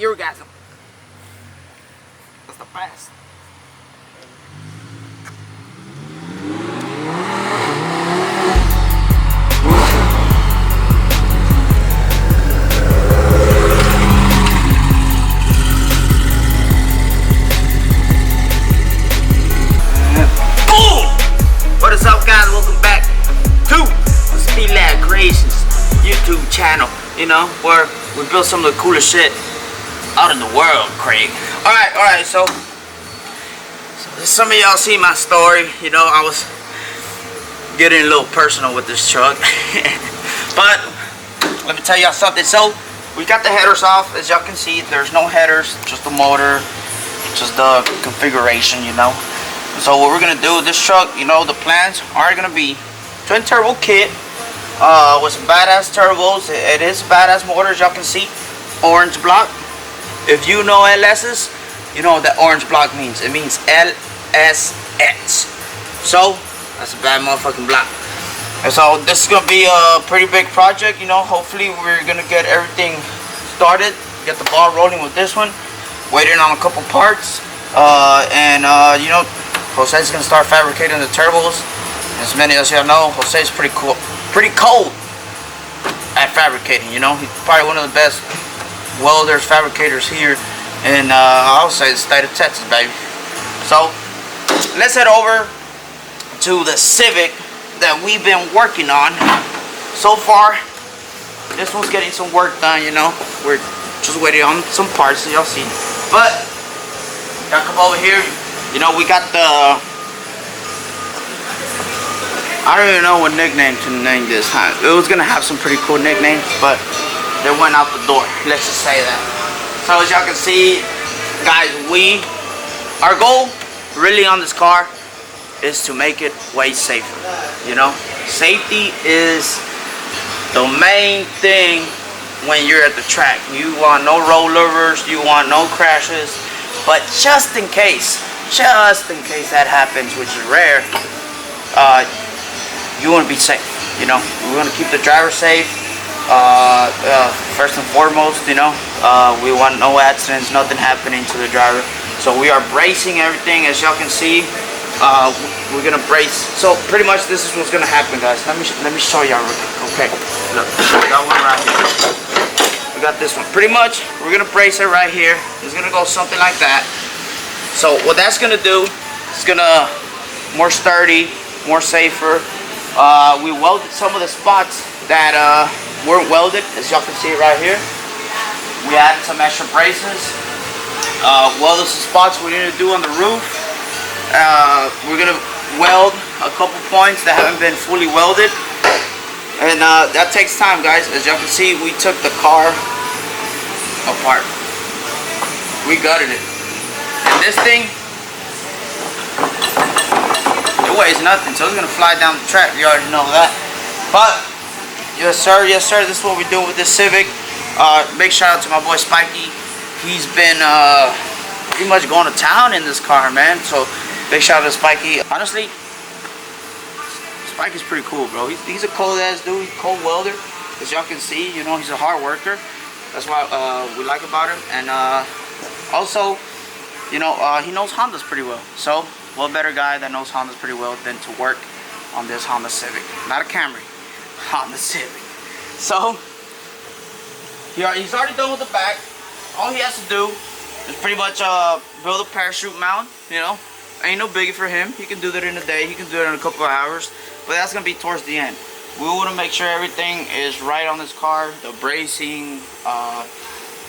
Orgasm. That's the best. What is up, guys? Welcome back to the Speedlab Creations YouTube channel. You know, where we build some of the coolest shit out in the world, Craig. Alright, so some of y'all see my story. You know, I was getting a little personal with this truck. But let me tell y'all something. So we got the headers off. As y'all can see, there's no headers, just the motor, just the configuration, you know. So what we're gonna do with this truck, you know, the plans are gonna be twin turbo kit with some badass turbos. It is a badass motor, as y'all can see. Orange block. If you know LS's, you know what that orange block means. It means LSX. So that's a bad motherfucking block. And so this is gonna be a pretty big project, you know. Hopefully we're gonna get everything started, get the ball rolling with this one. Waiting on a couple parts, you know, Jose's gonna start fabricating the turbos. As many as y'all know, Jose's pretty cold at fabricating. You know, he's probably one of the best welders, fabricators here in I'll say the state of Texas, baby. So let's head over to the Civic that we've been working on. So far, this one's getting some work done. You know, we're just waiting on some parts, y'all see. But y'all come over here. You know, we got the, I don't even know what nickname to name this. It was gonna have some pretty cool nicknames, but they went out the door. Let's just say that. So as y'all can see, guys, our goal really on this car is to make it way safer. You know, safety is the main thing when you're at the track. You want no rollovers, you want no crashes, but just in case that happens, which is rare, you want to be safe. You know, we want to keep the driver safe. First and foremost, you know, we want no accidents, nothing happening to the driver. So we are bracing everything, as y'all can see. We're gonna brace. So pretty much this is what's gonna happen, guys. Let me show y'all real quick. Okay, look, we got one right here. We got this one. Pretty much, we're gonna brace it right here. It's gonna go something like that. So what that's gonna do, it's gonna more sturdy, more safer. We welded some of the spots that weren't welded, as y'all can see right here. We added some extra braces. Welded some spots we need to do on the roof. We're gonna weld a couple points that haven't been fully welded, and that takes time, guys. As y'all can see, we took the car apart. We gutted it. And this thing, it weighs nothing, so it's gonna fly down the track. You already know that. But yes sir, this is what we're doing with this Civic. Big shout out to my boy Spikey. He's been pretty much going to town in this car, man. So big shout out to Spikey. Honestly, Spikey's pretty cool, bro. He's a cold ass dude. He's a cold welder, as y'all can see. You know, he's a hard worker. That's why we like about him. And also, you know, he knows Hondas pretty well. So what better guy that knows Hondas pretty well than to work on this Honda Civic? Not a Camry, Honda Civic. So he's already done with the back. All he has to do is pretty much build a parachute mount. You know, ain't no biggie for him. He can do that in a day. He can do it in a couple of hours. But that's gonna be towards the end. We want to make sure everything is right on this car, the bracing,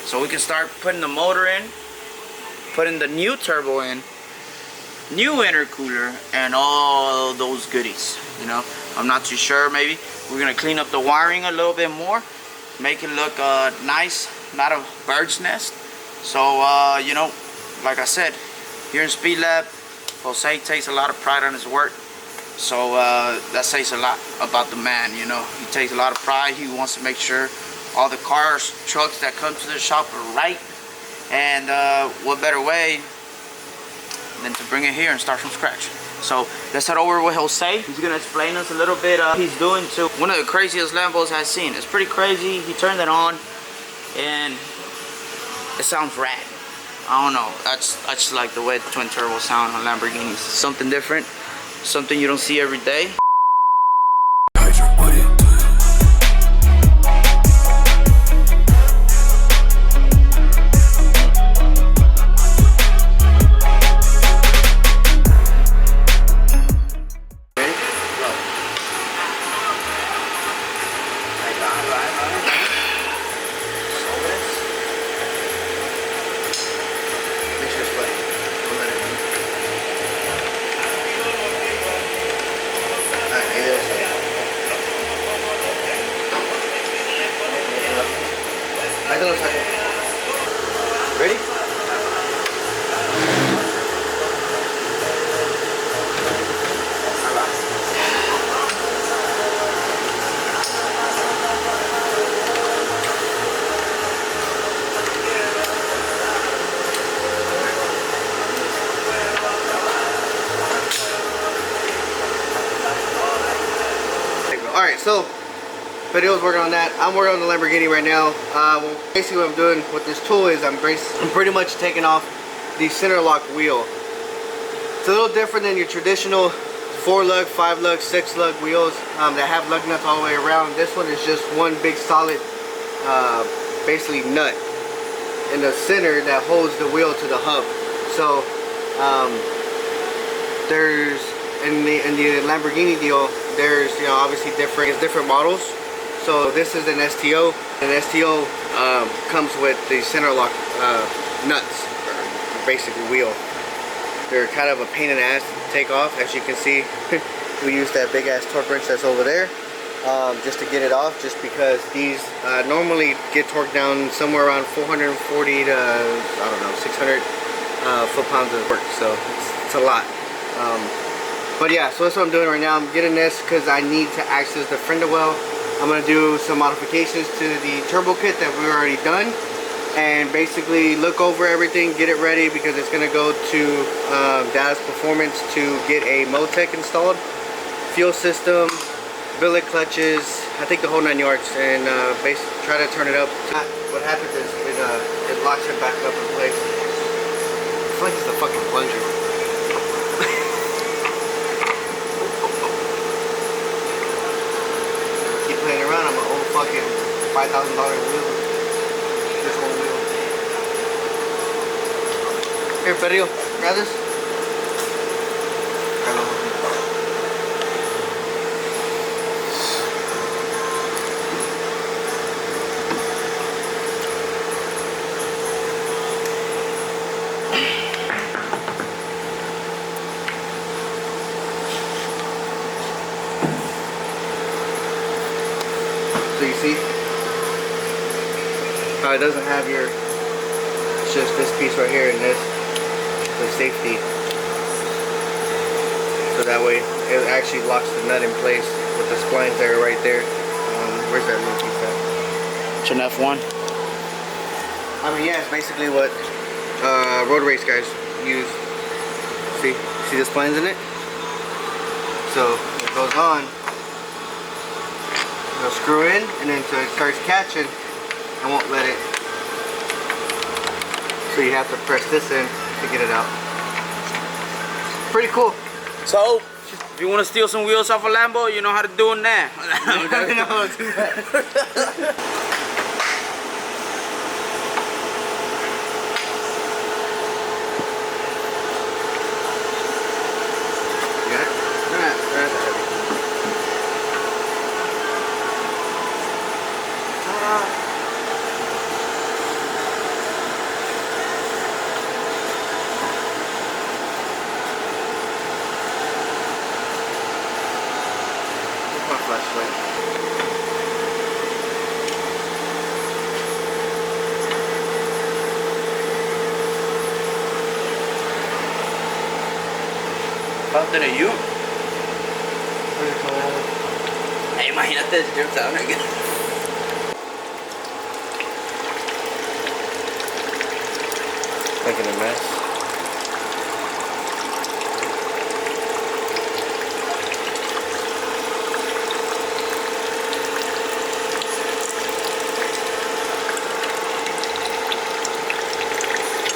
so we can start putting the motor in, putting the new turbo in, new intercooler, and all those goodies. You know, I'm not too sure. Maybe we're gonna clean up the wiring a little bit more, make it look nice, not a bird's nest. So you know, like I said, here in Speedlab, Jose takes a lot of pride on his work. So that says a lot about the man. You know, he takes a lot of pride. He wants to make sure all the cars, trucks that come to the shop are right. And what better way than to bring it here and start from scratch. So let's head over with Jose. He's gonna explain us a little bit he's doing to one of the craziest Lambos I've seen. It's pretty crazy. He turned it on and it sounds rad. I don't know. I just like the way the twin turbo sound on Lamborghinis. Something different, something you don't see every day. Ready? Alright, so video's working on that. I'm working on the Lamborghini right now. Well, basically what I'm doing with this tool is I'm pretty much taking off the center lock wheel. It's a little different than your traditional 4-lug, 5-lug, 6-lug wheels that have lug nuts all the way around. This one is just one big solid basically nut in the center that holds the wheel to the hub. So there's in the Lamborghini deal, there's, you know, obviously different models. So this is an STO, and STO comes with the center lock nuts, or basically wheel. They're kind of a pain in the ass to take off. As you can see, we use that big ass torque wrench that's over there just to get it off, just because these normally get torqued down somewhere around 440 to, I don't know, 600 foot-pounds of torque, so it's a lot. But yeah, so that's what I'm doing right now. I'm getting this because I need to access the fender well. I'm going to do some modifications to the turbo kit that we've already done, and basically look over everything, get it ready, because it's going to go to Dallas Performance to get a Motec installed, fuel system, billet clutches, I think the whole 9 yards, and basically try to turn it up. What happens is it locks it back up in place. I feel like it's a fucking plunger. Playing around, I'm an old fucking $5,000 wheel. This whole wheel. Here, Perrillo, grab this. So you see how it doesn't have your, it's just this piece right here and this, the safety. So that way it actually locks the nut in place with the splines that are right there. Where's that little piece at? It's an F1. I mean, yeah, it's basically what road race guys use. See the splines in it? So it goes on. It'll screw in, and then so it starts catching, I won't let it. So you have to press this in to get it out. Pretty cool. So, if you want to steal some wheels off a Lambo, you know how to do it now. I know how to do that. Something to you. Hey, imagínate si yo estaba aquí. Making a mess.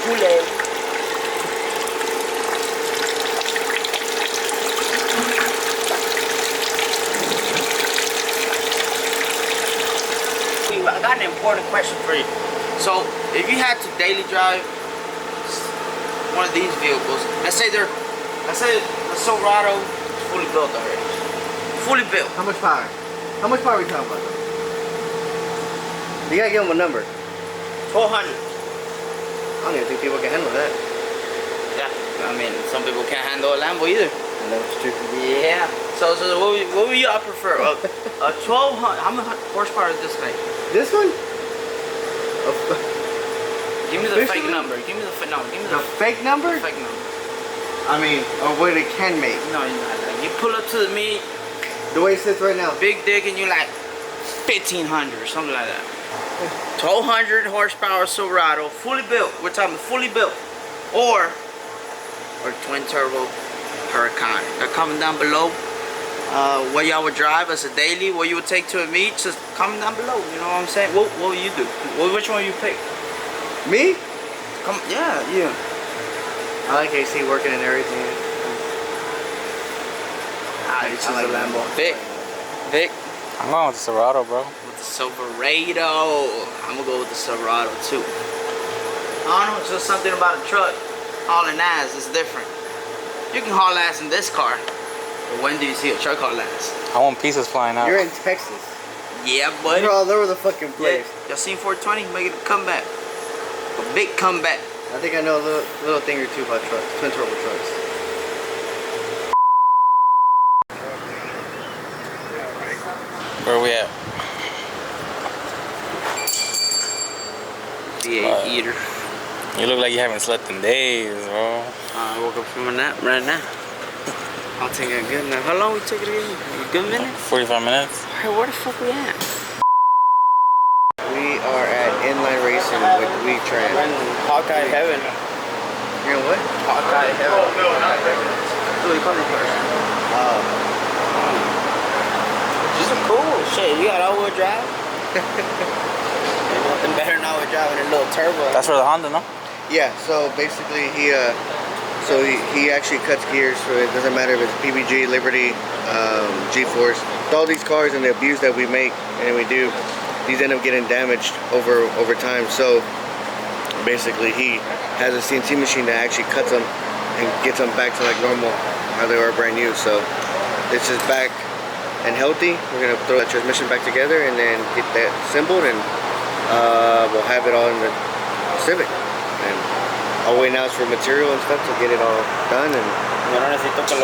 Kool-Aid. I got an important question for you. So, if you had to daily drive one of these vehicles, let's say the Silverado is fully built already. Fully built. How much power? How much power are we talking about? You gotta give them a number. 1200. I don't even think people can handle that. Yeah, I mean, some people can't handle a Lambo either. That's true. Yeah. So what would y'all prefer? A 1200. How much horsepower does this make? This one? Give me the fake number. Give me the fake number. Give me the fake number. Fake number. I mean, or what it can make. No, you're not. Like, you pull up to the meet. The way it sits right now. Big dick, and you're like 1500 or something like that. 1200 horsepower Silverado, fully built. We're talking fully built, or twin turbo Huracan. They're coming down below. What y'all would drive as a daily, what you would take to a meet, just comment down below. You know what I'm saying? What would you do? Which one you pick? Me? Yeah. I like AC working and everything. I choose like a Lambo. Vic. I'm going with the Silverado, bro. With the Silverado. I'm gonna go with the Silverado too. I don't know, it's just something about a truck hauling ass is different. You can haul ass in this car, but when do you see a truck haul ass? I want pieces flying out. You're in Texas. Yeah, buddy. You're all over the fucking place. Yeah. Y'all seen 420? Making a comeback. A big comeback. I think I know a little thing or two about trucks, twin turbo trucks. Where we at? V8 eater. You look like you haven't slept in days, bro. I woke up from a nap right now. I'll take a good nap. How long we took it again? A good minute? 45 minutes. Hey, where the fuck we at? We are at inline racing with Weed Trend. Hawkeye Heaven. You're in what? Hawkeye Heaven. Oh, no, not Heaven. What do you call it first? This is cool. Shit, you got all-wheel drive? Ain't nothing better than all-wheel drive with a little turbo. That's for the Honda, no? Yeah, so basically he actually cuts gears, so it doesn't matter if it's PBG, Liberty, G-Force. All these cars and the abuse that we make and we do, these end up getting damaged over time. So basically he has a CNC machine that actually cuts them and gets them back to like normal, how they were brand new. So this is back and healthy. We're gonna throw that transmission back together and then get that assembled, and we'll have it all in the Civic. And all we wait now is for material and stuff to get it all done. And yo no necesito que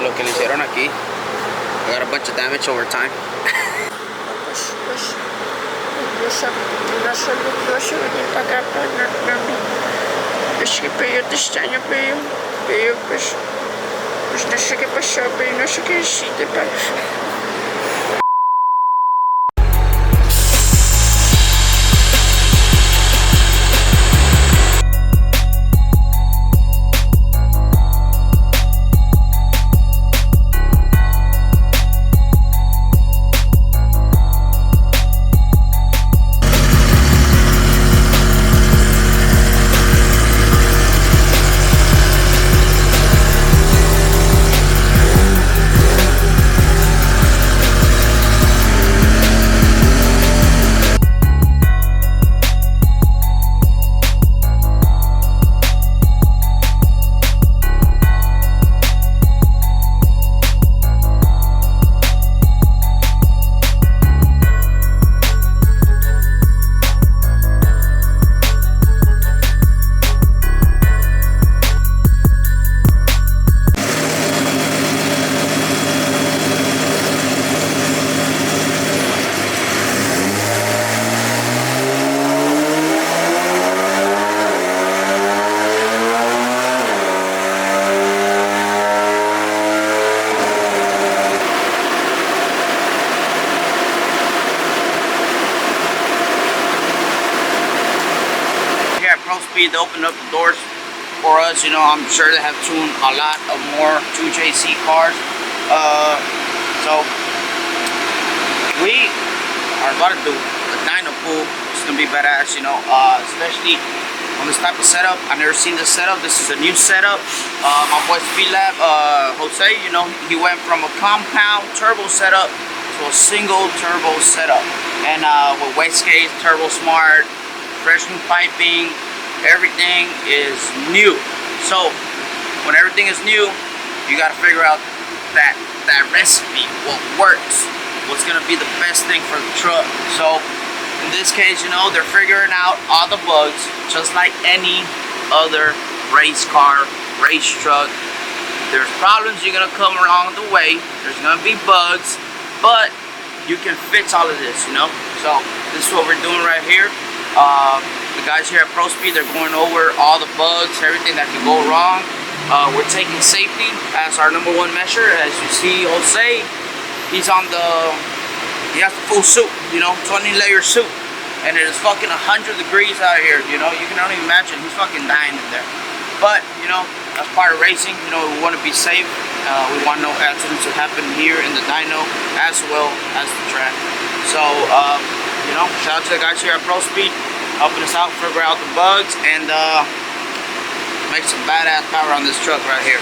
lo que le hicieron aquí. I got a bunch of damage over time. Es que pero este año pero pues no sé qué pasó, pero no sé qué decirte, pero Speed to open up the doors for us. You know, I'm sure they have tuned a lot of more 2JC cars. So we are about to do a dyno pool. It's gonna be badass, you know, especially on this type of setup. I've never seen this setup. This is a new setup. My boy Speedlab, Jose, you know, he went from a compound turbo setup to a single turbo setup. And with wastegate, turbo smart, fresh new piping, everything is new. So when everything is new, you got to figure out that recipe, what works, what's gonna be the best thing for the truck. So in this case, you know, they're figuring out all the bugs, just like any other race car, race truck. There's problems you're gonna come along the way. There's gonna be bugs, but you can fix all of this, you know. So this is what we're doing right here. The guys here at ProSpeed, they're going over all the bugs, everything that can go wrong. We're taking safety as our #1 measure. As you see, Jose, he has the full suit, you know, 20-layer suit, and it is fucking 100 degrees out here, you know. You can only imagine, he's fucking dying in there. But you know, as part of racing, you know, we want to be safe. We want no accidents to happen here in the dyno as well as the track. So you know, shout out to the guys here at ProSpeed helping us out, figure out the bugs, and make some badass power on this truck right here.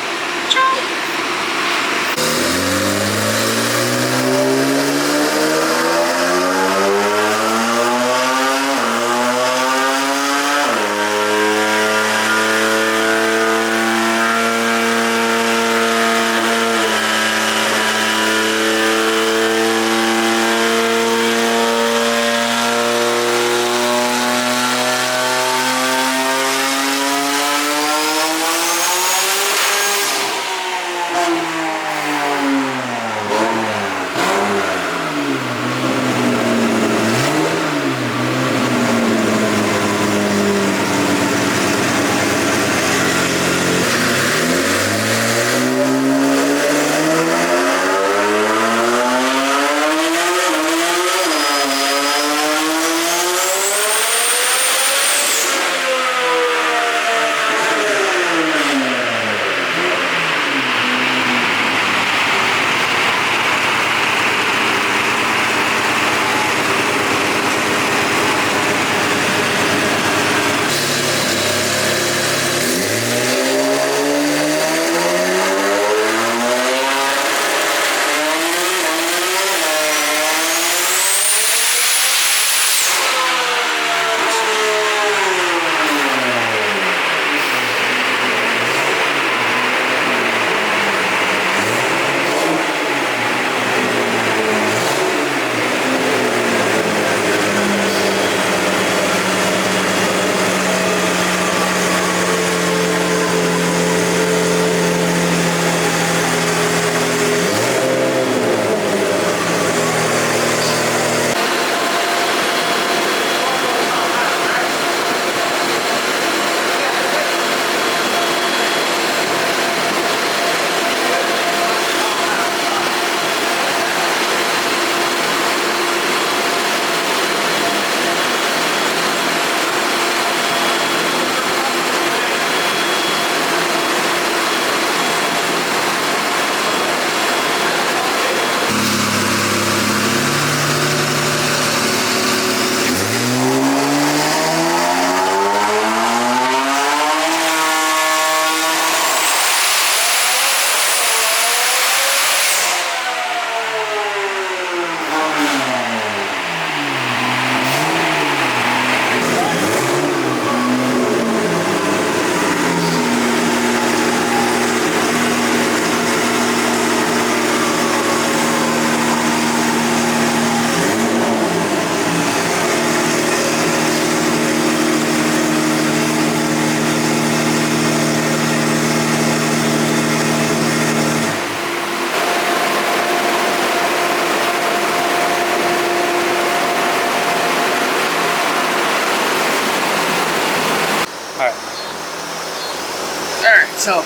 So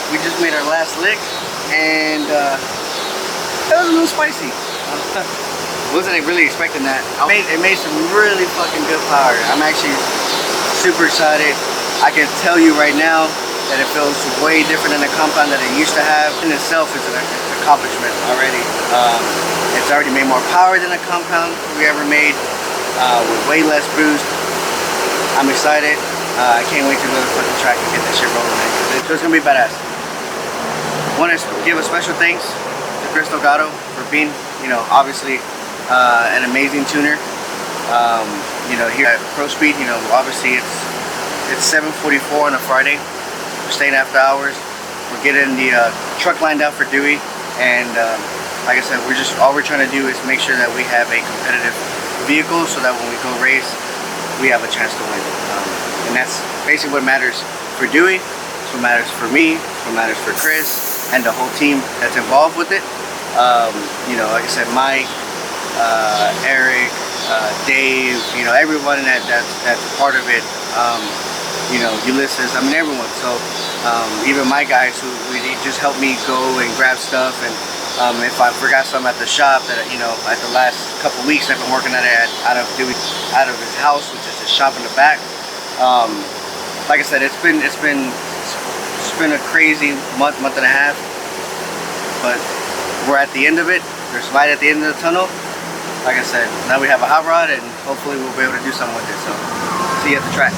we just made our last lick, and it was a little spicy. Wasn't really expecting that. It made some really fucking good power. I'm actually super excited. I can tell you right now that it feels way different than the compound that it used to have. In itself, it's an accomplishment already. It's already made more power than a compound we ever made, with way less boost. I'm excited. I can't wait to go to the fucking track and get this shit rolling, man. So it's gonna be badass. Want to give a special thanks to Chris Delgado for being, you know, obviously an amazing tuner. You know, here at Pro Speed, you know, obviously it's 7:44 on a Friday. We're staying after hours. We're getting the truck lined out for Dewey, and like I said, all we're trying to do is make sure that we have a competitive vehicle, so that when we go race, we have a chance to win. And that's basically what matters for Dewey. It's what matters for me. It's what matters for Chris and the whole team that's involved with it. You know, like I said, Mike, Eric, Dave, you know, everyone that's part of it. You know, Ulysses, I mean everyone. So even my guys who really just helped me go and grab stuff, and if I forgot something at the shop that, you know, at the last couple weeks I've been working at it out of his house, which is his shop in the back. Like I said, it's been a crazy month and a half, but we're at the end of it. There's light at the end of the tunnel. Like I said, now we have a hot rod, and hopefully we'll be able to do something with it. So see you at the track.